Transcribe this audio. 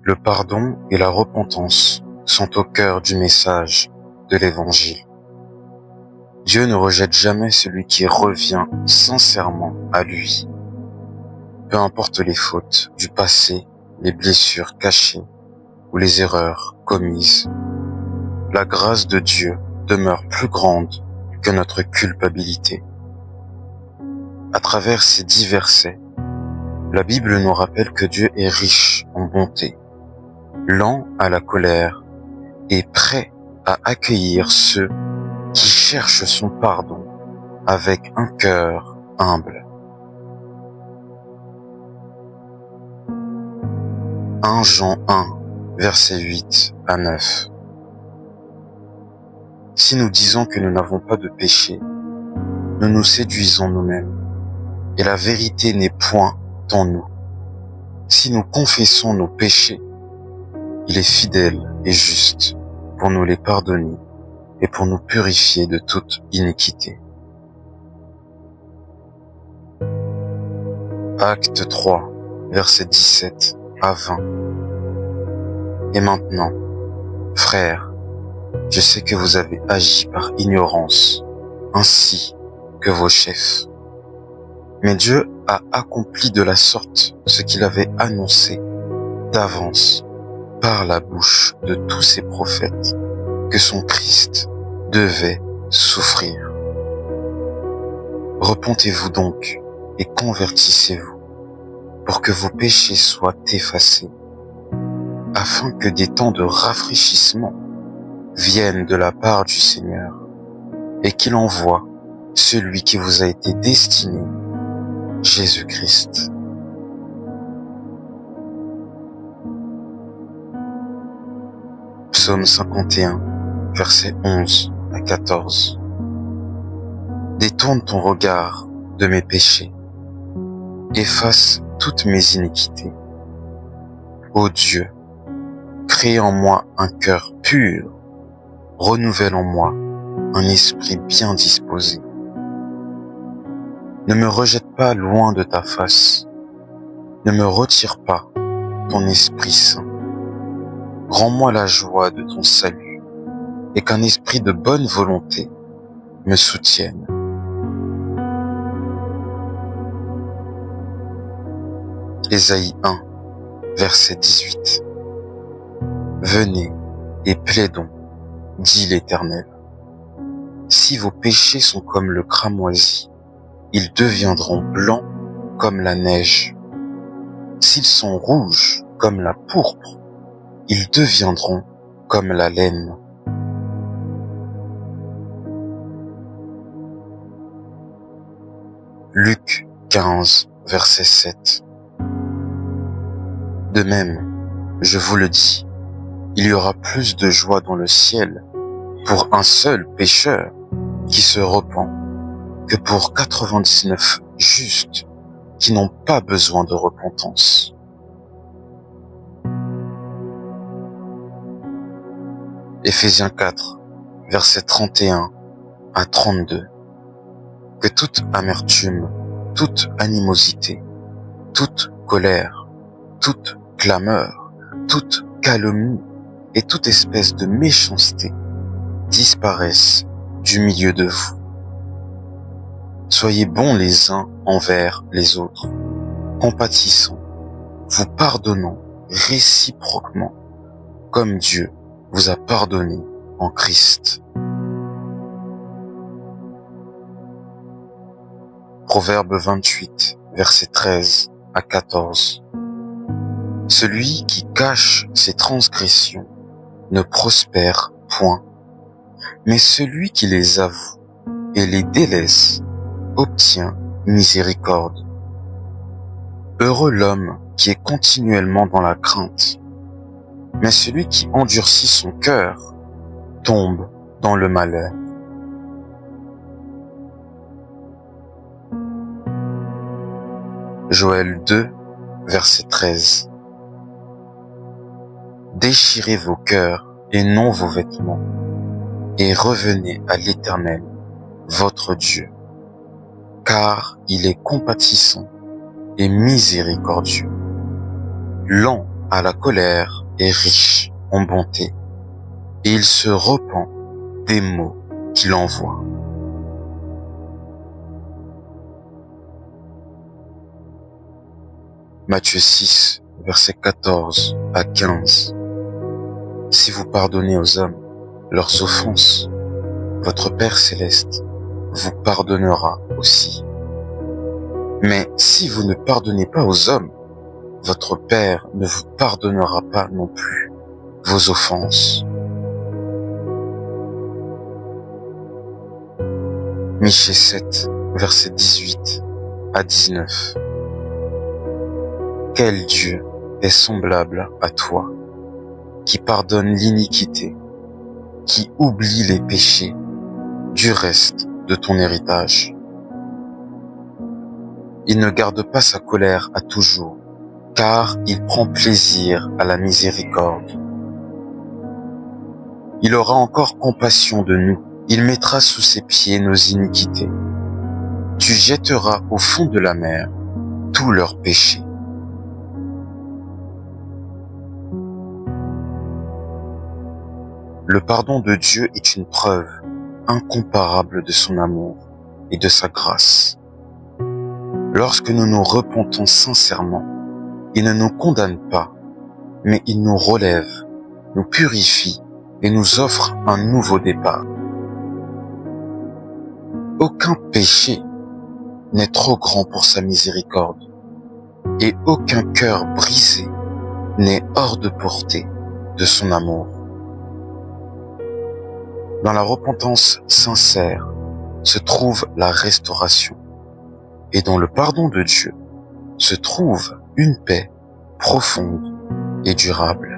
Le pardon et la repentance sont au cœur du message de l'Évangile. Dieu ne rejette jamais celui qui revient sincèrement à lui. Peu importe les fautes du passé, les blessures cachées ou les erreurs commises, la grâce de Dieu demeure plus grande que notre culpabilité. À travers ces 10 versets, la Bible nous rappelle que Dieu est riche en bonté, lent à la colère et prêt à accueillir ceux qui cherchent son pardon avec un cœur humble. 1 Jean 1, versets 8 à 9. Si nous disons que nous n'avons pas de péché, nous nous séduisons nous-mêmes, et la vérité n'est point en nous. Si nous confessons nos péchés, il est fidèle et juste pour nous les pardonner et pour nous purifier de toute iniquité. Acte 3, versets 17 à 20. Et maintenant, frères, je sais que vous avez agi par ignorance, ainsi que vos chefs. Mais Dieu a accompli de la sorte ce qu'il avait annoncé d'avance par la bouche de tous ses prophètes, que son Christ devait souffrir. Repentez-vous donc et convertissez-vous pour que vos péchés soient effacés, afin que des temps de rafraîchissement viennent de la part du Seigneur et qu'il envoie celui qui vous a été destiné, Jésus-Christ. Psaume 51, versets 11 à 14. Détourne ton regard de mes péchés, efface toutes mes iniquités. Ô Dieu, crée en moi un cœur pur, renouvelle en moi un esprit bien disposé. Ne me rejette pas loin de ta face, ne me retire pas ton Esprit Saint. Rends-moi la joie de ton salut et qu'un esprit de bonne volonté me soutienne. Ésaïe 1, verset 18. Venez et plaidons, dit l'Éternel. Si vos péchés sont comme le cramoisi, ils deviendront blancs comme la neige. S'ils sont rouges comme la pourpre, ils deviendront comme la laine. Luc 15, verset 7. De même, je vous le dis, il y aura plus de joie dans le ciel pour un seul pécheur qui se repent que pour 99 justes qui n'ont pas besoin de repentance. Éphésiens 4, versets 31 à 32. Que toute amertume, toute animosité, toute colère, toute clameur, toute calomnie et toute espèce de méchanceté disparaissent du milieu de vous. Soyez bons les uns envers les autres, compatissants, vous pardonnant réciproquement, comme Dieu vous a pardonné en Christ. Proverbe 28, versets 13 à 14. Celui qui cache ses transgressions ne prospère point, mais celui qui les avoue et les délaisse obtient miséricorde. Heureux l'homme qui est continuellement dans la crainte, mais celui qui endurcit son cœur tombe dans le malheur. Joël 2, verset 13. Déchirez vos cœurs et non vos vêtements, et revenez à l'Éternel, votre Dieu, car il est compatissant et miséricordieux, lent à la colère est riche en bonté, et il se repent des mots qu'il envoie. Matthieu 6, versets 14 à 15. Si vous pardonnez aux hommes leurs offenses, votre Père céleste vous pardonnera aussi. Mais si vous ne pardonnez pas aux hommes, votre Père ne vous pardonnera pas non plus vos offenses. Michée 7, versets 18 à 19. Quel Dieu est semblable à toi, qui pardonne l'iniquité, qui oublie les péchés du reste de ton héritage. Il ne garde pas sa colère à toujours, car il prend plaisir à la miséricorde. Il aura encore compassion de nous, il mettra sous ses pieds nos iniquités. Tu jetteras au fond de la mer tous leurs péchés. Le pardon de Dieu est une preuve incomparable de son amour et de sa grâce. Lorsque nous nous repentons sincèrement, il ne nous condamne pas, mais il nous relève, nous purifie et nous offre un nouveau départ. Aucun péché n'est trop grand pour sa miséricorde, et aucun cœur brisé n'est hors de portée de son amour. Dans la repentance sincère se trouve la restauration, et dans le pardon de Dieu se trouve une paix profonde et durable.